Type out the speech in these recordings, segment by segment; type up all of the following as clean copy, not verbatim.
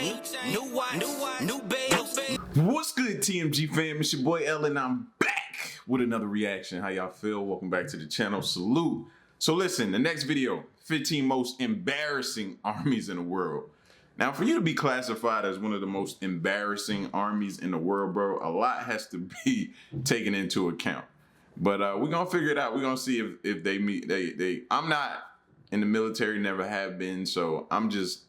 new watch, new babe. What's good, TMG fam? It's your boy L, and I'm back with another reaction. How y'all feel? Welcome back to the channel. Salute. So listen, the next video, 15 most embarrassing armies in the world. Now, for you to be classified as one of the most embarrassing armies in the world, bro, a lot has to be taken into account. But we're gonna figure it out. We're gonna see if they meet. I'm not in the military, never have been, so I'm just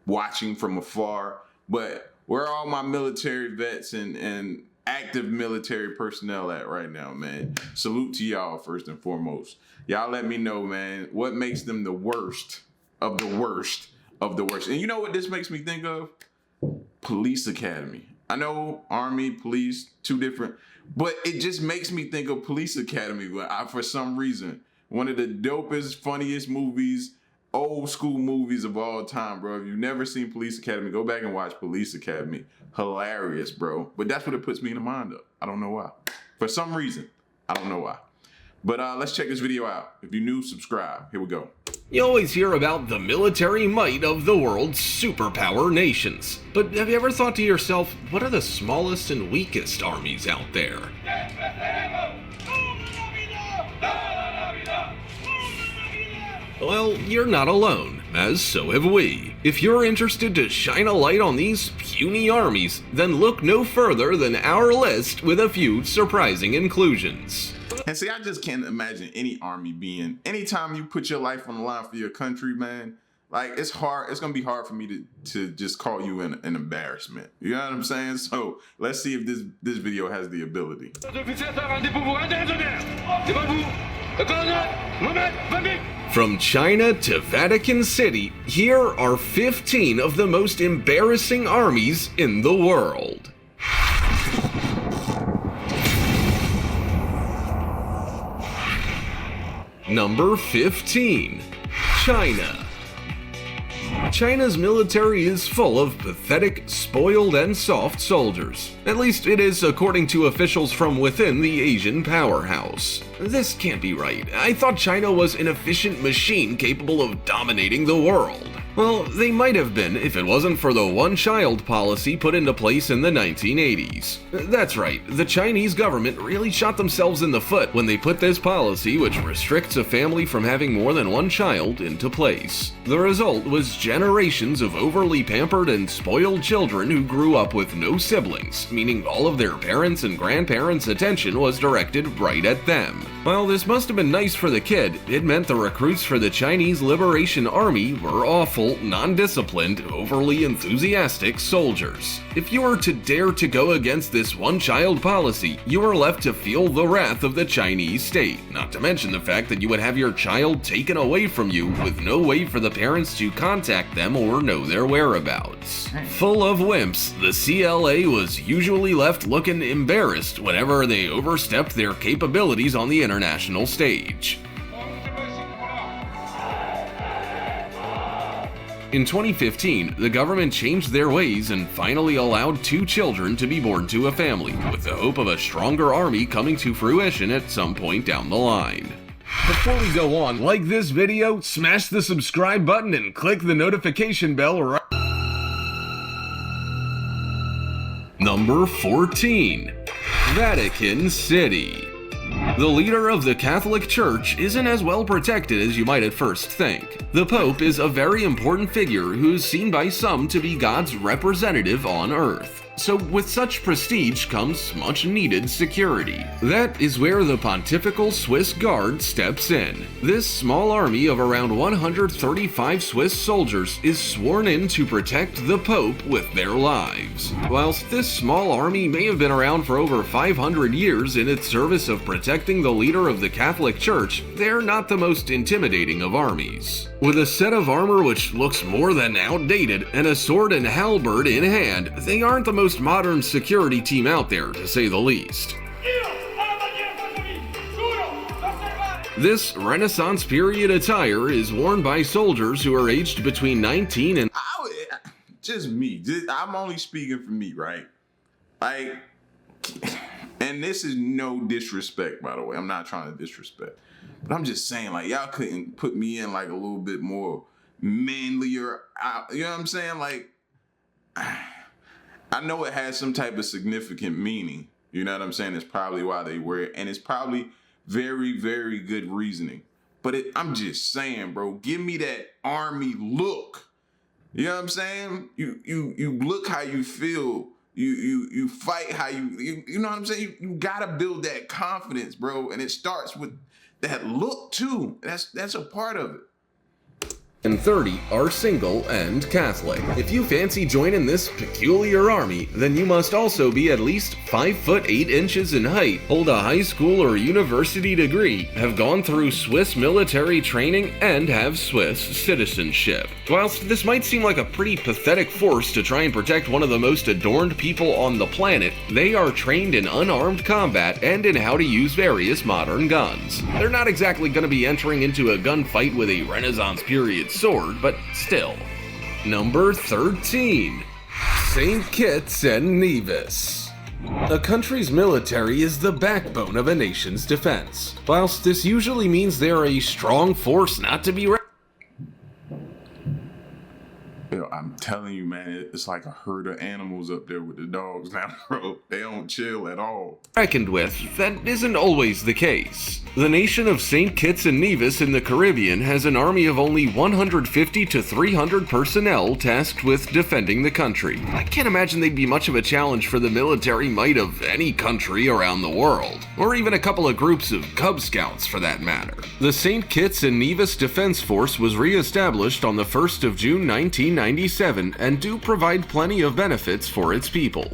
watching from afar. But where are all my military vets and active military personnel at right now, man? Salute to y'all first and foremost. Y'all let me know, man, what makes them the worst of the worst of the worst. And you know what this makes me think of? Police Academy. I know Army, police, two different, but it just makes me think of Police Academy. For some reason, one of the dopest, funniest movies, old school movies of all time, bro. If you've never seen Police Academy, go back and watch Police Academy. Hilarious, bro. But that's what it puts me in the mind of. I don't know why. For some reason, I don't know why. But let's check this video out. If you're new, subscribe. Here we go. You always hear about the military might of the world's superpower nations. But have you ever thought to yourself, what are the smallest and weakest armies out there? Well, you're not alone, as so have we. If you're interested to shine a light on these puny armies, then look no further than our list with a few surprising inclusions. And see, I just can't imagine any army being, anytime you put your life on the line for your country, man, like it's hard, it's gonna be hard for me to just call you an embarrassment. You know what I'm saying? So let's see if this video has the ability. From China to Vatican City, here are 15 of the most embarrassing armies in the world. Number 15. China. China's military is full of pathetic, spoiled, and soft soldiers. At least it is according to officials from within the Asian powerhouse. This can't be right. I thought China was an efficient machine capable of dominating the world. Well, they might have been if it wasn't for the one-child policy put into place in the 1980s. That's right, the Chinese government really shot themselves in the foot when they put this policy, which restricts a family from having more than one child, into place. The result was generations of overly pampered and spoiled children who grew up with no siblings, meaning all of their parents' and grandparents' attention was directed right at them. While this must have been nice for the kid, it meant the recruits for the Chinese Liberation Army were awful, non-disciplined, overly enthusiastic soldiers. If you were to dare to go against this one-child policy, you were left to feel the wrath of the Chinese state, not to mention the fact that you would have your child taken away from you with no way for the parents to contact them or know their whereabouts. Full of wimps, the CLA was usually left looking embarrassed whenever they overstepped their capabilities on the international stage. In 2015, the government changed their ways and finally allowed 2 children to be born to a family, with the hope of a stronger army coming to fruition at some point down the line. Before we go on, like this video, smash the subscribe button and click the notification bell right. Number 14. Vatican City. The leader of the Catholic Church isn't as well protected as you might at first think. The Pope is a very important figure who is seen by some to be God's representative on Earth. So with such prestige comes much needed security. That is where the Pontifical Swiss Guard steps in. This small army of around 135 Swiss soldiers is sworn in to protect the Pope with their lives. Whilst this small army may have been around for over 500 years in its service of protecting the leader of the Catholic Church, they're not the most intimidating of armies. With a set of armor which looks more than outdated and a sword and halberd in hand, they aren't the most modern security team out there, to say the least. This Renaissance period attire is worn by soldiers who are aged between 19 and... Just me. I'm only speaking for me, right? Like, and this is no disrespect, by the way. I'm not trying to disrespect. But I'm just saying, like, y'all couldn't put me in, like, a little bit more manlier, you know what I'm saying? Like, I know it has some type of significant meaning. You know what I'm saying? It's probably why they wear it, and it's probably very, very good reasoning. But I'm just saying, bro, give me that army look. You know what I'm saying? You look how you feel. You fight how you know what I'm saying? You gotta build that confidence, bro. And it starts with that look too. That's a part of it. And 30 are single and Catholic. If you fancy joining this peculiar army, then you must also be at least 5 foot 8 inches in height, hold a high school or university degree, have gone through Swiss military training, and have Swiss citizenship. Whilst this might seem like a pretty pathetic force to try and protect one of the most adorned people on the planet, they are trained in unarmed combat and in how to use various modern guns. They're not exactly going to be entering into a gunfight with a Renaissance period sword, but still. Number 13. St. Kitts and Nevis. A country's military is the backbone of a nation's defense. Whilst this usually means they are a strong force not to be Yo, I'm telling you, man, it's like a herd of animals up there with the dogs now, bro. They don't chill at all. Reckoned with, that isn't always the case. The nation of St. Kitts and Nevis in the Caribbean has an army of only 150 to 300 personnel tasked with defending the country. I can't imagine they'd be much of a challenge for the military might of any country around the world, or even a couple of groups of Cub Scouts for that matter. The St. Kitts and Nevis Defense Force was re-established on the 1st of June 1997 and do provide plenty of benefits for its people.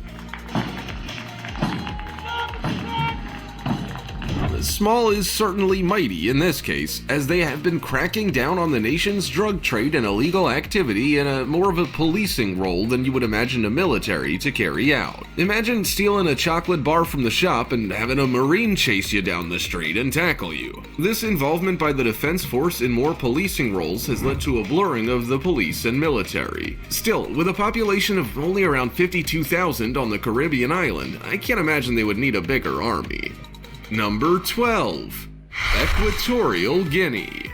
Small is certainly mighty in this case, as they have been cracking down on the nation's drug trade and illegal activity in a more of a policing role than you would imagine a military to carry out. Imagine stealing a chocolate bar from the shop and having a Marine chase you down the street and tackle you. This involvement by the Defense Force in more policing roles has led to a blurring of the police and military. Still, with a population of only around 52,000 on the Caribbean island, I can't imagine they would need a bigger army. Number 12. Equatorial Guinea.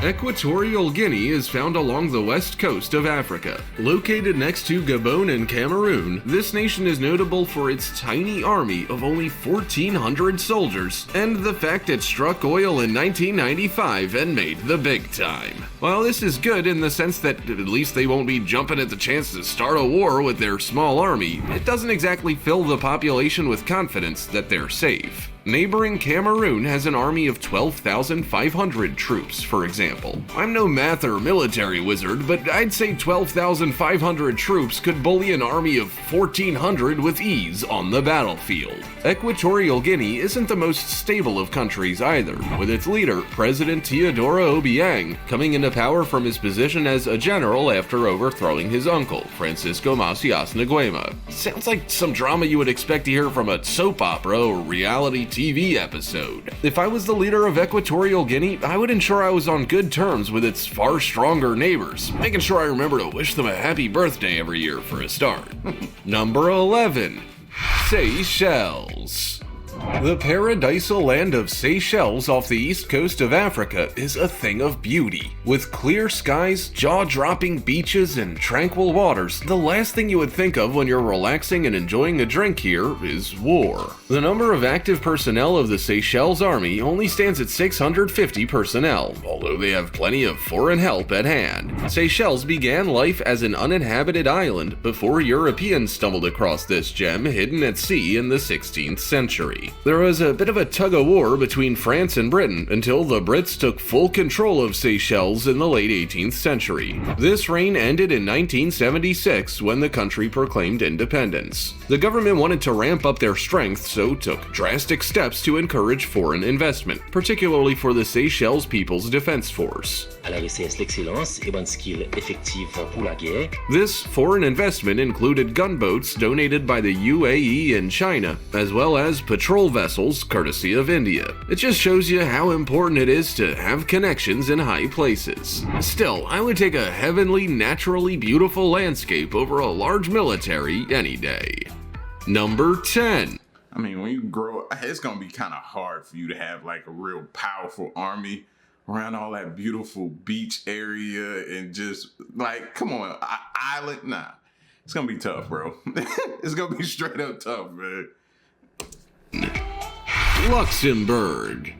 Equatorial Guinea is found along the west coast of Africa. Located next to Gabon and Cameroon, this nation is notable for its tiny army of only 1,400 soldiers, and the fact it struck oil in 1995 and made the big time. While this is good in the sense that at least they won't be jumping at the chance to start a war with their small army, it doesn't exactly fill the population with confidence that they're safe. Neighboring Cameroon has an army of 12,500 troops, for example. I'm no math or military wizard, but I'd say 12,500 troops could bully an army of 1,400 with ease on the battlefield. Equatorial Guinea isn't the most stable of countries either, with its leader, President Teodoro Obiang, coming into power from his position as a general after overthrowing his uncle, Francisco Macias Nguema. Sounds like some drama you would expect to hear from a soap opera or reality TV episode. If I was the leader of Equatorial Guinea, I would ensure I was on good terms with its far stronger neighbors, making sure I remember to wish them a happy birthday every year for a start. Number 11. Seychelles. The paradisal land of Seychelles off the east coast of Africa is a thing of beauty. With clear skies, jaw-dropping beaches, and tranquil waters, the last thing you would think of when you're relaxing and enjoying a drink here is war. The number of active personnel of the Seychelles Army only stands at 650 personnel, although they have plenty of foreign help at hand. Seychelles began life as an uninhabited island before Europeans stumbled across this gem hidden at sea in the 16th century. There was a bit of a tug-of-war between France and Britain until the Brits took full control of Seychelles in the late 18th century. This reign ended in 1976 when the country proclaimed independence. The government wanted to ramp up their strength, so took drastic steps to encourage foreign investment, particularly for the Seychelles People's Defense Force. À la VCS L'Excellence et bonne skill effective pour la guerre. This foreign investment included gunboats donated by the UAE and China, as well as patrol vessels courtesy of India. It just shows you how important it is to have connections in high places. Still, I would take a heavenly, naturally beautiful landscape over a large military any day. Number 10. I mean, when you grow up, it's gonna be kind of hard for you to have like a real powerful army around all that beautiful beach area and just like, come on, island, nah. It's gonna be tough, bro. It's gonna be straight up tough, man. Luxembourg.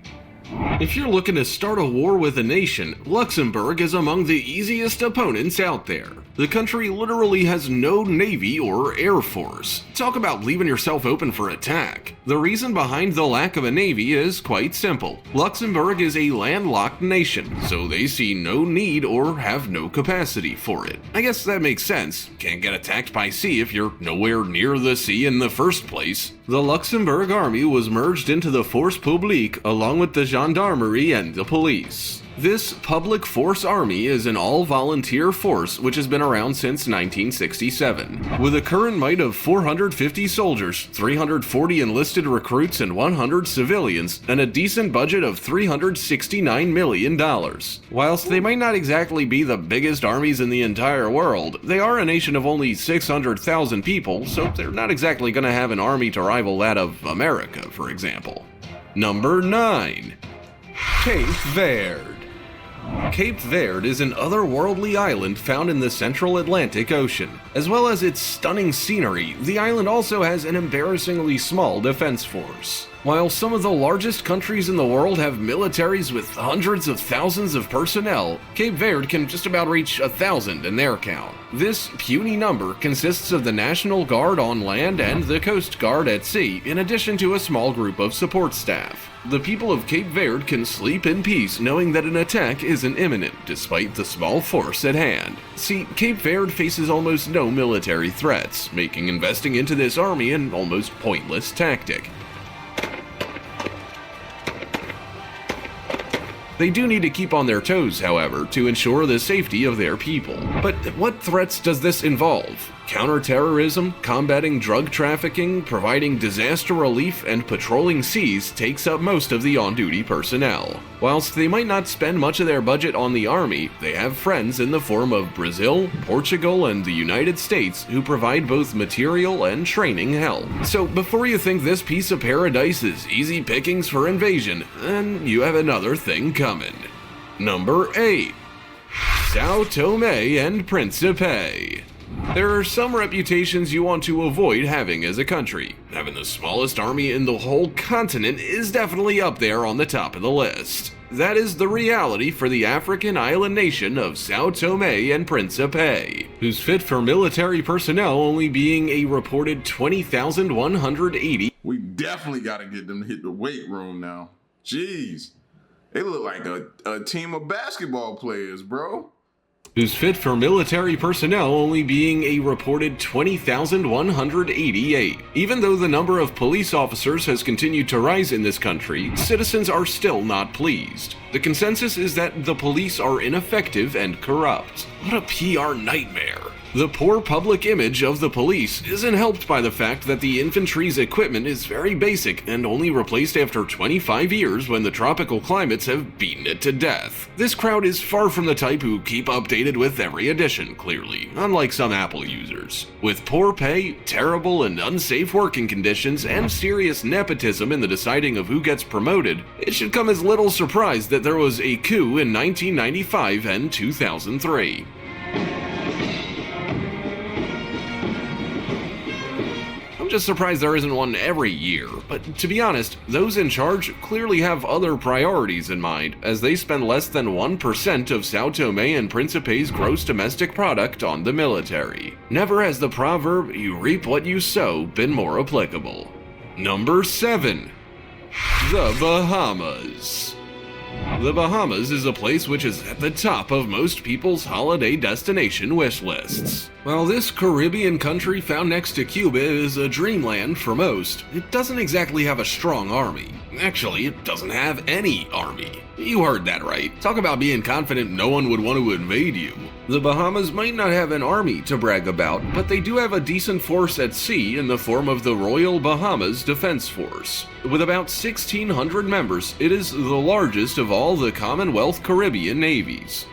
If you're looking to start a war with a nation, Luxembourg is among the easiest opponents out there. The country literally has no navy or air force. Talk about leaving yourself open for attack. The reason behind the lack of a navy is quite simple. Luxembourg is a landlocked nation, so they see no need or have no capacity for it. I guess that makes sense. Can't get attacked by sea if you're nowhere near the sea in the first place. The Luxembourg army was merged into the Force Publique along with the gendarmerie and the police. This public force army is an all-volunteer force which has been around since 1967. With a current might of 450 soldiers, 340 enlisted recruits, and 100 civilians, and a decent budget of $369 million. Whilst they might not exactly be the biggest armies in the entire world, they are a nation of only 600,000 people, so they're not exactly going to have an army to rival that of America, for example. Number 9. Cape Verde. Cape Verde is an otherworldly island found in the central Atlantic Ocean. As well as its stunning scenery, the island also has an embarrassingly small defense force. While some of the largest countries in the world have militaries with hundreds of thousands of personnel, Cape Verde can just about reach 1,000 in their count. This puny number consists of the National Guard on land and the Coast Guard at sea, in addition to a small group of support staff. The people of Cape Verde can sleep in peace knowing that an attack isn't imminent, despite the small force at hand. See, Cape Verde faces almost no military threats, making investing into this army an almost pointless tactic. They do need to keep on their toes, however, to ensure the safety of their people. But what threats does this involve? Counterterrorism, combating drug trafficking, providing disaster relief, and patrolling seas takes up most of the on-duty personnel. Whilst they might not spend much of their budget on the army, they have friends in the form of Brazil, Portugal, and the United States who provide both material and training help. So before you think this piece of paradise is easy pickings for invasion, then you have another thing coming. Number 8. Sao Tome and Principe. There are some reputations you want to avoid having as a country. Having the smallest army in the whole continent is definitely up there on the top of the list. That is the reality for the African island nation of Sao Tome and Principe, who's fit for military personnel only being a reported 20,180. We definitely got to get them to hit the weight room now. Jeez. They look like a team of basketball players, bro. Who's fit for military personnel only being a reported 20,188. Even though the number of police officers has continued to rise in this country, citizens are still not pleased. The consensus is that the police are ineffective and corrupt. What a PR nightmare. The poor public image of the police isn't helped by the fact that the infantry's equipment is very basic and only replaced after 25 years when the tropical climates have beaten it to death. This crowd is far from the type who keep updated with every edition, clearly, unlike some Apple users. With poor pay, terrible and unsafe working conditions, and serious nepotism in the deciding of who gets promoted, it should come as little surprise that there was a coup in 1995 and 2003. Just surprised there isn't one every year, but to be honest, those in charge clearly have other priorities in mind, as they spend less than 1% of Sao Tome and Principe's gross domestic product on the military. Never has the proverb, "you reap what you sow," been more applicable. Number 7. The Bahamas. The Bahamas is a place which is at the top of most people's holiday destination wish lists. While this Caribbean country found next to Cuba is a dreamland for most, it doesn't exactly have a strong army. Actually, it doesn't have any army. You heard that right. Talk about being confident no one would want to invade you. The Bahamas might not have an army to brag about, but they do have a decent force at sea in the form of the Royal Bahamas Defense Force. With about 1,600 members, it is the largest of all the Commonwealth Caribbean navies.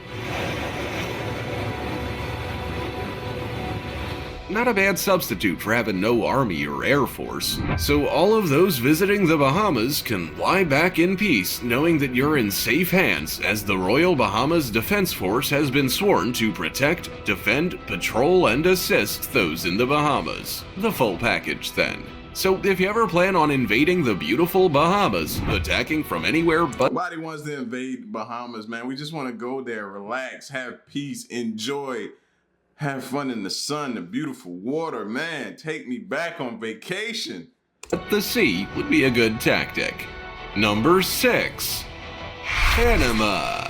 not a bad substitute for having no army or air force. So all of those visiting the Bahamas can lie back in peace knowing that you're in safe hands, as the Royal Bahamas Defense Force has been sworn to protect, defend, patrol, and assist those in the Bahamas. The full package then. So if you ever plan on invading the beautiful Bahamas, attacking from anywhere but— Nobody wants to invade Bahamas, man. We just want to go there, relax, have peace, enjoy, have fun in the sun, the beautiful water, man. Take me back on vacation. the sea would be a good tactic. Number 6. Panama.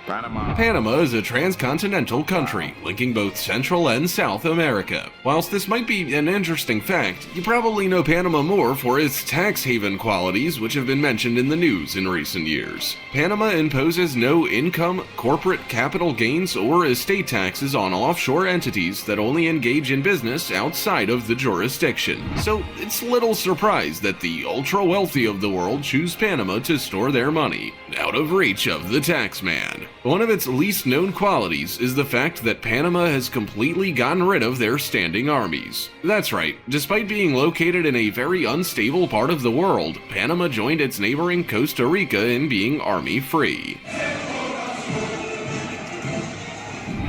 Panama is a transcontinental country, linking both Central and South America. Whilst this might be an interesting fact, you probably know Panama more for its tax haven qualities, which have been mentioned in the news in recent years. Panama imposes no income, corporate capital gains, or estate taxes on offshore entities that only engage in business outside of the jurisdiction. So it's little surprise that the ultra-wealthy of the world choose Panama to store their money, out of reach of the taxman. One of its least known qualities is the fact that Panama has completely gotten rid of their standing armies. That's right, despite being located in a very unstable part of the world, Panama joined its neighboring Costa Rica in being army-free.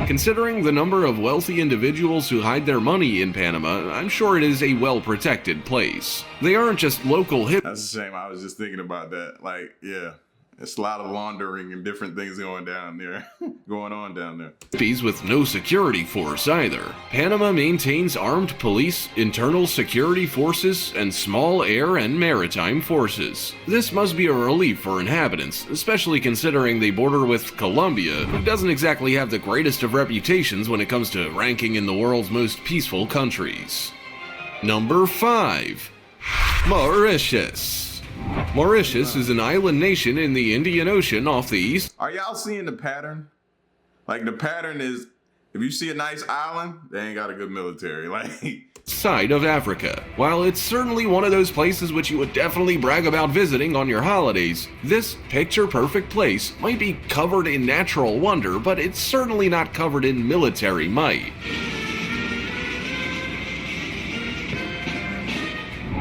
Considering the number of wealthy individuals who hide their money in Panama, I'm sure it is a well-protected place. They aren't just local hippies. That's a shame. I was just thinking about that. Like, yeah. It's a lot of laundering and different things going on down there. With no security force either. Panama maintains armed police, internal security forces, and small air and maritime forces. This must be a relief for inhabitants, especially considering they border with Colombia, who doesn't exactly have the greatest of reputations when it comes to ranking in the world's most peaceful countries. Number 5. Mauritius. Mauritius is an island nation in the Indian Ocean off the east. Are y'all seeing the pattern? Like, the pattern is, if you see a nice island, they ain't got a good military. Like, side of Africa. While it's certainly one of those places which you would definitely brag about visiting on your holidays, this picture-perfect place might be covered in natural wonder, but it's certainly not covered in military might.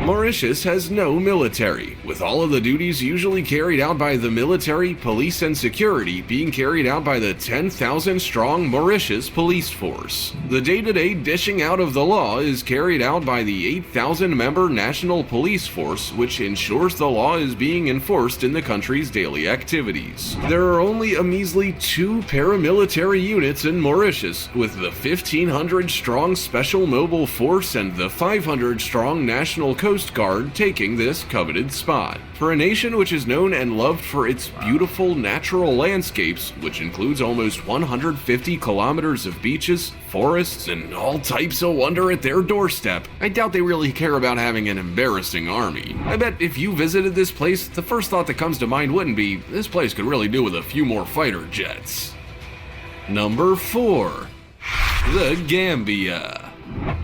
Mauritius has no military, with all of the duties usually carried out by the military, police, and security being carried out by the 10,000-strong Mauritius police force. The day-to-day dishing out of the law is carried out by the 8,000-member National Police Force, which ensures the law is being enforced in the country's daily activities. There are only a measly 2 paramilitary units in Mauritius, with the 1,500-strong Special Mobile Force and the 500-strong National Coast Guard taking this coveted spot. For a nation which is known and loved for its beautiful natural landscapes, which includes almost 150 kilometers of beaches, forests, and all types of wonder at their doorstep, I doubt they really care about having an embarrassing army. I bet if you visited this place, the first thought that comes to mind wouldn't be, this place could really do with a few more fighter jets. Number 4. The Gambia.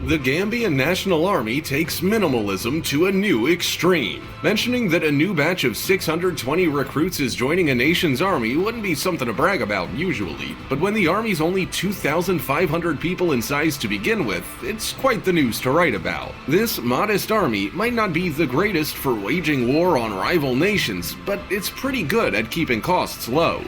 The Gambian National Army takes minimalism to a new extreme. Mentioning that a new batch of 620 recruits is joining a nation's army wouldn't be something to brag about usually, but when the army's only 2,500 people in size to begin with, it's quite the news to write about. This modest army might not be the greatest for waging war on rival nations, but it's pretty good at keeping costs low.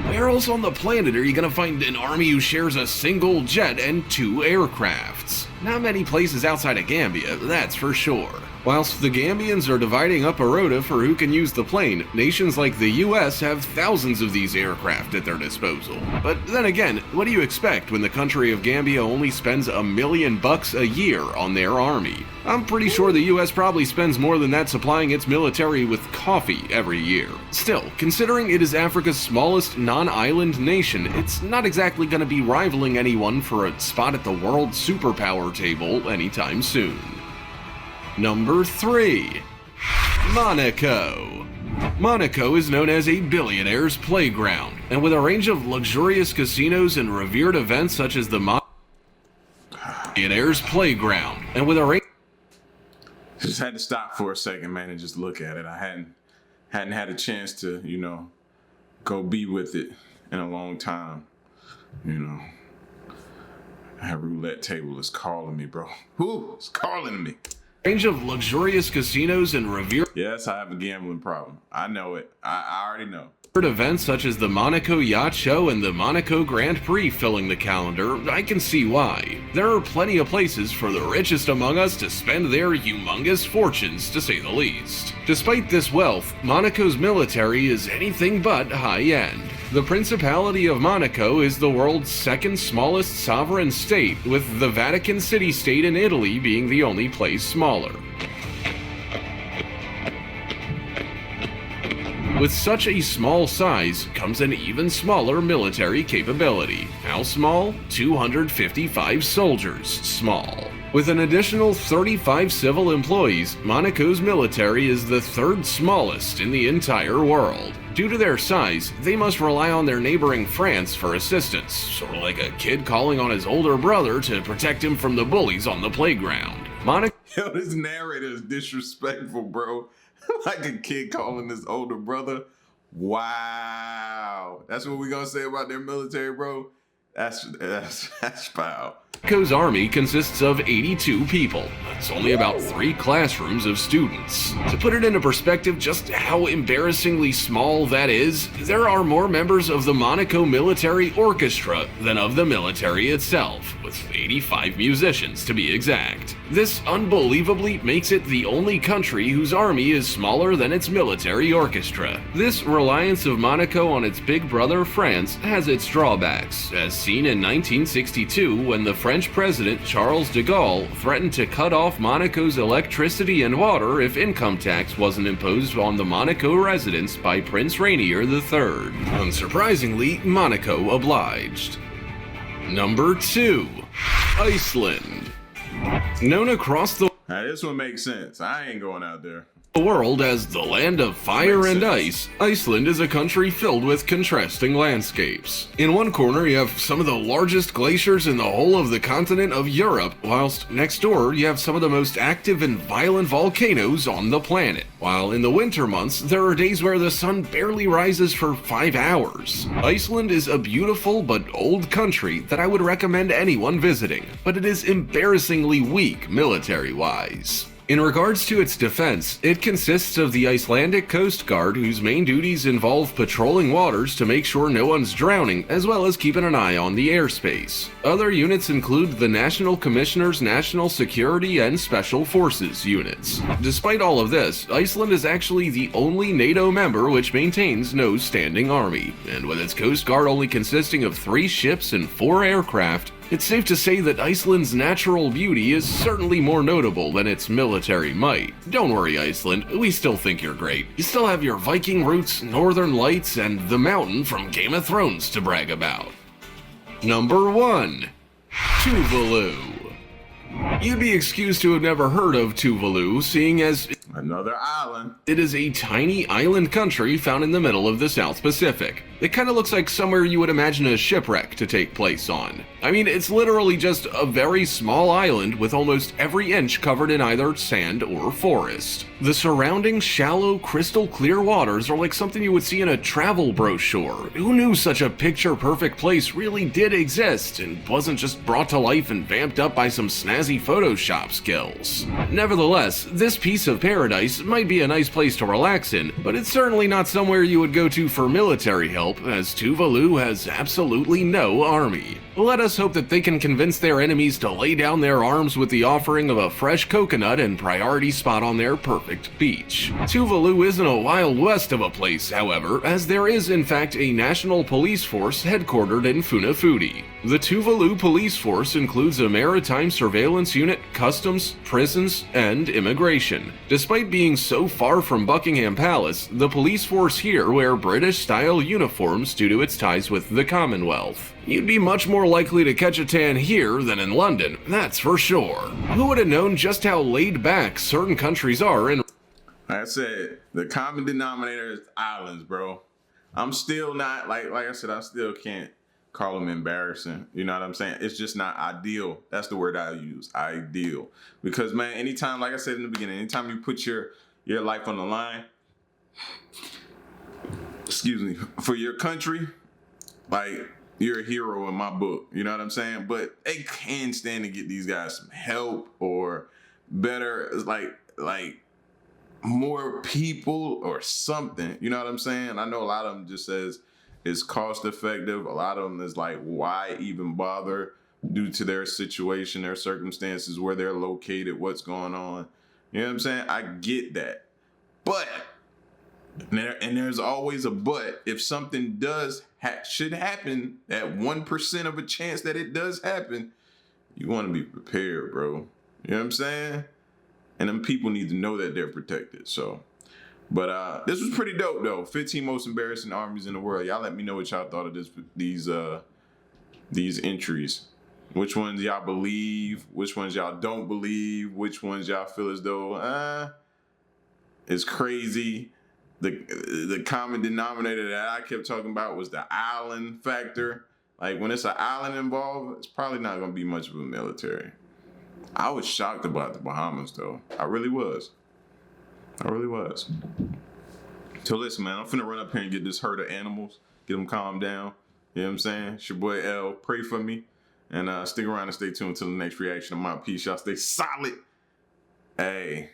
Where else on the planet are you gonna find an army who shares a single jet and 2 aircrafts? Not many places outside of Gambia, that's for sure. Whilst the Gambians are dividing up a rota for who can use the plane, nations like the US have thousands of these aircraft at their disposal. But then again, what do you expect when the country of Gambia only spends $1 million a year on their army? I'm pretty sure the US probably spends more than that supplying its military with coffee every year. Still, considering it is Africa's smallest non-island nation, it's not exactly going to be rivaling anyone for a spot at the world superpower table anytime soon. Number 3. Monaco. Monaco is known as a billionaire's playground, and with a range of luxurious casinos and revered events such as the billionaire's playground, and with a range— just had to stop for a second, man, and just look at it. I hadn't had a chance to, go be with it in a long time. You know, that roulette table is calling me, bro. Whoo, it's calling me. Range of luxurious casinos and revered Yes, I have a gambling problem. I know it. I already know. events such as the Monaco Yacht Show and the Monaco Grand Prix filling the calendar, I can see why. There are plenty of places for the richest among us to spend their humongous fortunes, to say the least. Despite this wealth, Monaco's military is anything but high-end. The Principality of Monaco is the world's second smallest sovereign state, with the Vatican City state in Italy being the only place smaller. With such a small size comes an even smaller military capability. How small? 255 soldiers small. With an additional 35 civil employees, Monaco's military is the third smallest in the entire world. Due to their size, they must rely on their neighboring France for assistance, sort of like a kid calling on his older brother to protect him from the bullies on the playground. Yo, this narrator is disrespectful, bro. Like a kid calling his older brother. Wow. That's what we gonna say about their military, bro? That's foul. Monaco's army consists of 82 people. That's only about 3 classrooms of students. To put it into perspective just how embarrassingly small that is, there are more members of the Monaco Military Orchestra than of the military itself, with 85 musicians to be exact. This unbelievably makes it the only country whose army is smaller than its military orchestra. This reliance of Monaco on its big brother France has its drawbacks, as seen in 1962 when the French President Charles de Gaulle threatened to cut off Monaco's electricity and water if income tax wasn't imposed on the Monaco residents by Prince Rainier III. Unsurprisingly, Monaco obliged. Number 2. Iceland. Known across the Now, this one makes sense. I ain't going out there. world as the land of fire and ice, Iceland is a country filled with contrasting landscapes. In one corner you have some of the largest glaciers in the whole of the continent of Europe, whilst next door you have some of the most active and violent volcanoes on the planet. While in the winter months, there are days where the sun barely rises for 5 hours. Iceland is a beautiful but old country that I would recommend anyone visiting, but it is embarrassingly weak military-wise. In regards to its defense, it consists of the Icelandic Coast Guard, whose main duties involve patrolling waters to make sure no one's drowning, as well as keeping an eye on the airspace. Other units include the National Commissioner's National Security and Special Forces units. Despite all of this, Iceland is actually the only NATO member which maintains no standing army, and with its Coast Guard only consisting of 3 ships and 4 aircraft, it's safe to say that Iceland's natural beauty is certainly more notable than its military might. Don't worry, Iceland, we still think you're great. You still have your Viking roots, northern lights, and the mountain from Game of Thrones to brag about. Number 1. Tuvalu. You'd be excused to have never heard of Tuvalu, seeing as Another island. it is a tiny island country found in the middle of the South Pacific. It kind of looks like somewhere you would imagine a shipwreck to take place on. I mean, it's literally just a very small island with almost every inch covered in either sand or forest. The surrounding shallow, crystal clear waters are like something you would see in a travel brochure. Who knew such a picture-perfect place really did exist and wasn't just brought to life and vamped up by some snazzy Photoshop skills? Nevertheless, this piece of paradise might be a nice place to relax in, but it's certainly not somewhere you would go to for military help, as Tuvalu has absolutely no army. Let us hope that they can convince their enemies to lay down their arms with the offering of a fresh coconut and priority spot on their perfect beach. Tuvalu isn't a Wild West of a place, however, as there is in fact a national police force headquartered in Funafuti. The Tuvalu police force includes a maritime surveillance unit, customs, prisons, and immigration. Despite being so far from Buckingham Palace, the police force here wear British-style uniforms due to its ties with the Commonwealth. You'd be much more likely to catch a tan here than in London, that's for sure. Who would have known just how laid back certain countries are in— Like I said, the common denominator is islands, bro. I'm still not, like I said, I still can't call them embarrassing. You know what I'm saying? It's just not ideal. That's the word I use, ideal. Because, man, anytime, like I said in the beginning, anytime you put your life on the line, excuse me, for your country, like, you're a hero in my book. You know what I'm saying? But they can stand to get these guys some help or better, like more people or something. You know what I'm saying? I know a lot of them just says it's cost effective. A lot of them is like, why even bother due to their situation, their circumstances, where they're located, what's going on. You know what I'm saying? I get that. But, and there's always a but, if something should happen, that 1% of a chance that it does happen, you want to be prepared, bro. You know what I'm saying? And them people need to know that they're protected. So, but this was pretty dope though. 15 most embarrassing armies in the world. Y'all let me know what y'all thought of these entries. Which ones y'all believe? Which ones y'all don't believe? Which ones y'all feel as though it's crazy? The common denominator that I kept talking about was the island factor. Like when it's an island involved, it's probably not gonna be much of a military. I was shocked about the Bahamas though. I really was. So listen, man, I'm finna run up here and get this herd of animals, get them calmed down. You know what I'm saying? It's your boy L. Pray for me. And stick around and stay tuned until the next reaction. I'm out. Peace. Y'all stay solid. Hey.